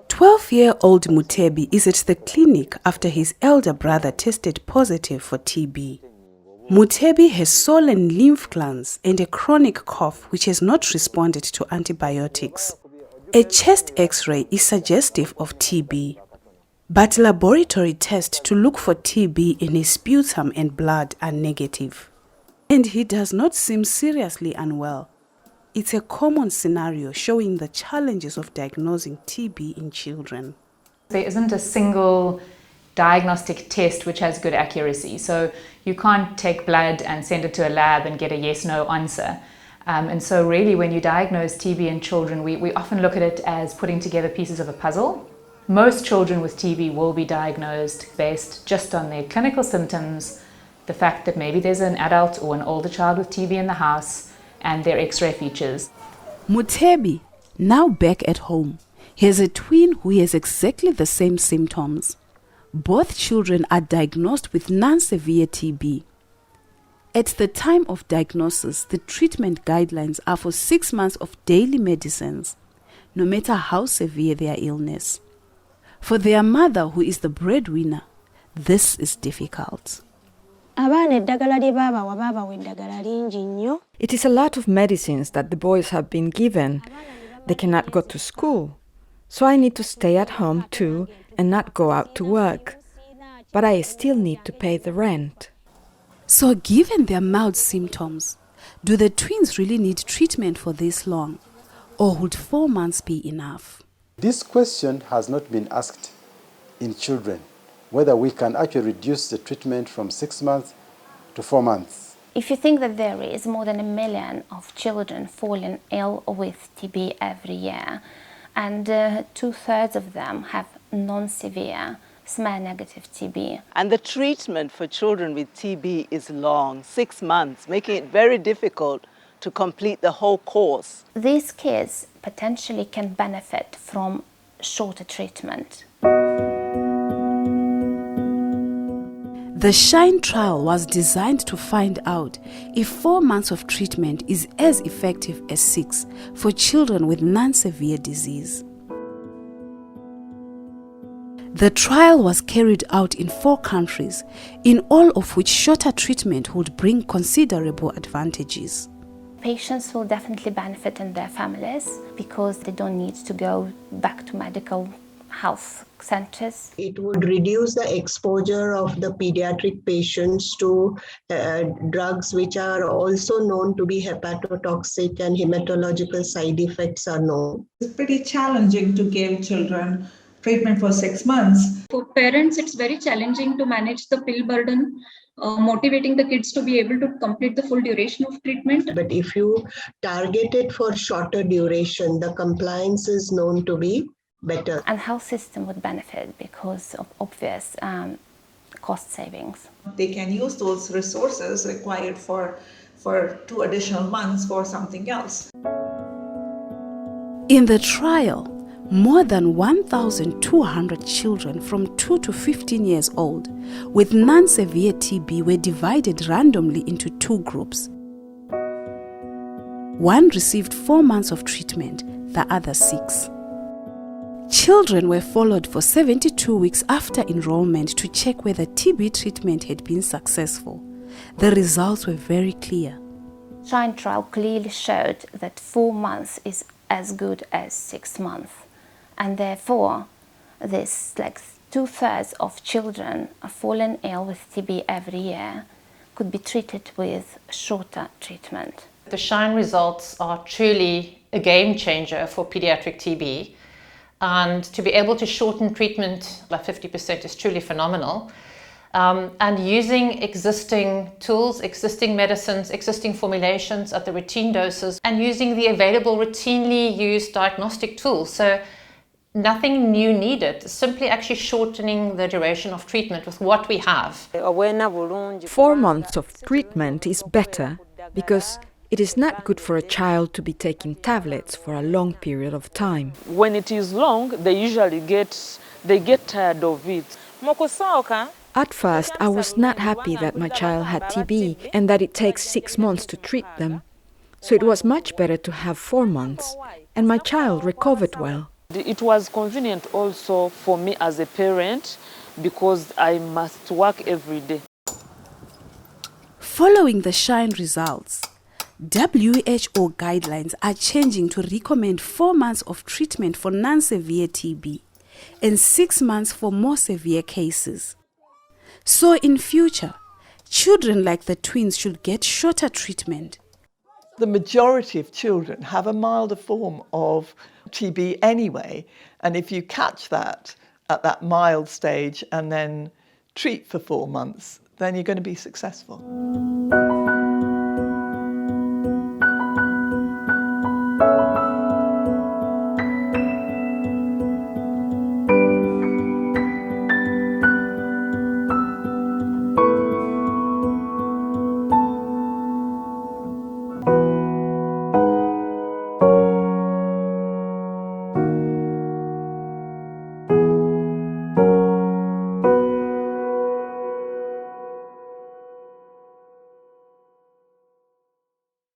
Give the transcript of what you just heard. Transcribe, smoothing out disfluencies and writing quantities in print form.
12-year-old Mutebi is at the clinic after his elder brother tested positive for TB. Mutebi has swollen lymph glands and a chronic cough which has not responded to antibiotics. A chest X-ray is suggestive of TB, but laboratory tests to look for TB in his sputum and blood are negative. And he does not seem seriously unwell. It's a common scenario showing the challenges of diagnosing TB in children. There isn't a single diagnostic test which has good accuracy. So you can't take blood and send it to a lab and get a yes-no answer. And so really when you diagnose TB in children, we often look at it as putting together pieces of a puzzle. Most children with TB will be diagnosed based just on their clinical symptoms, the fact that maybe there's an adult or an older child with TB in the house, and their X-ray features. Mutebi, now back at home, he has a twin who has exactly the same symptoms. Both children are diagnosed with non-severe TB. At the time of diagnosis, the treatment guidelines are for 6 months of daily medicines, no matter how severe their illness. For their mother, who is the breadwinner, this is difficult. It is a lot of medicines that the boys have been given. They cannot go to school, so I need to stay at home too and not go out to work. But I still need to pay the rent. So given their mild symptoms, do the twins really need treatment for this long? Or would 4 months be enough? This question has not been asked in children, whether we can actually reduce the treatment from 6 months to 4 months. If you think that there is more than 1 million of children falling ill with TB every year, and 2/3 of them have non-severe smear-negative TB. And the treatment for children with TB is long, 6 months, making it very difficult to complete the whole course. These kids potentially can benefit from shorter treatment. The SHINE trial was designed to find out if 4 months of treatment is as effective as 6 for children with non-severe disease. The trial was carried out in 4 countries, in all of which shorter treatment would bring considerable advantages. Patients will definitely benefit in their families because they don't need to go back to medical health centers. It would reduce the exposure of the pediatric patients to drugs which are also known to be hepatotoxic, and hematological side effects are known. It's pretty challenging to give children treatment for 6 months. For parents, it's very challenging to manage the pill burden, motivating the kids to be able to complete the full duration of treatment. But if you target it for shorter duration, the compliance is known to be better. And health system would benefit because of obvious cost savings. They can use those resources required for 2 additional months for something else. In the trial, more than 1,200 children from 2 to 15 years old with non-severe TB were divided randomly into 2 groups. One received 4 months of treatment, the other 6. Children were followed for 72 weeks after enrollment to check whether TB treatment had been successful. The results were very clear. SHINE trial clearly showed that 4 months is as good as 6 months. And therefore, this 2/3 of children are falling ill with TB every year could be treated with shorter treatment. The SHINE results are truly a game changer for pediatric TB. And to be able to shorten treatment by 50% is truly phenomenal. And using existing tools, existing medicines, existing formulations at the routine doses, and using the available routinely used diagnostic tools. So nothing new needed, simply actually shortening the duration of treatment with what we have. 4 months of treatment is better because it is not good for a child to be taking tablets for a long period of time. When it is long, they usually get tired of it. At first, I was not happy that my child had TB and that it takes 6 months to treat them. So it was much better to have 4 months, and my child recovered well. It was convenient also for me as a parent because I must work every day. Following the SHINE results, WHO guidelines are changing to recommend 4 months of treatment for non-severe TB and 6 months for more severe cases. So in future, children like the twins should get shorter treatment. The majority of children have a milder form of TB anyway, and if you catch that at that mild stage and then treat for 4 months, then you're going to be successful.